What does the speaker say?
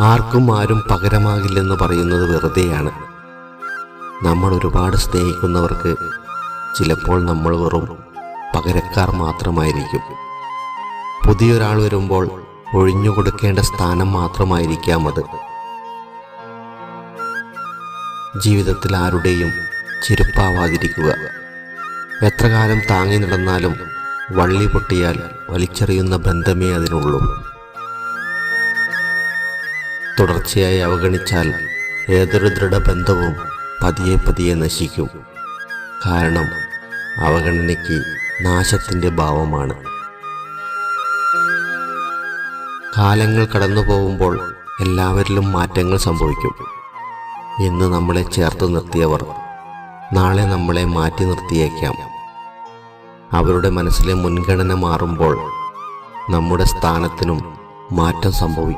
ആർക്കും ആരും പകരമാകില്ലെന്ന് പറയുന്നത് വെറുതെയാണ്. നമ്മൾ ഒരുപാട് സ്നേഹിക്കുന്നവർക്ക് ചിലപ്പോൾ നമ്മൾ വെറും പകരക്കാർ മാത്രമായിരിക്കും. പുതിയൊരാൾ വരുമ്പോൾ ഒഴിഞ്ഞുകൊടുക്കേണ്ട സ്ഥാനം മാത്രമായിരിക്കാം അത്. ജീവിതത്തിൽ ആരുടെയും ചെരുപ്പാവാതിരിക്കുക. എത്ര കാലം താങ്ങി നടന്നാലും വള്ളി പൊട്ടിയാൽ വലിച്ചെറിയുന്ന ബന്ധമേ അതിനുള്ളൂ. തുടർച്ചയായി അവഗണിച്ചാൽ ഏതൊരു ദൃഢബന്ധവും പതിയെ പതിയെ നശിക്കും. കാരണം അവഗണനയ്ക്ക് നാശത്തിൻ്റെ ഭാവമാണ്. കാലങ്ങൾ കടന്നു പോകുമ്പോൾ എല്ലാവരിലും മാറ്റങ്ങൾ സംഭവിക്കും. ഇന്ന് നമ്മളെ ചേർത്ത് നിർത്തിയവർ നാളെ നമ്മളെ മാറ്റി നിർത്തിയേക്കാം. അവരുടെ മനസ്സിലെ മുൻഗണന മാറുമ്പോൾ നമ്മുടെ സ്ഥാനത്തിനും മാറ്റം സംഭവിക്കും.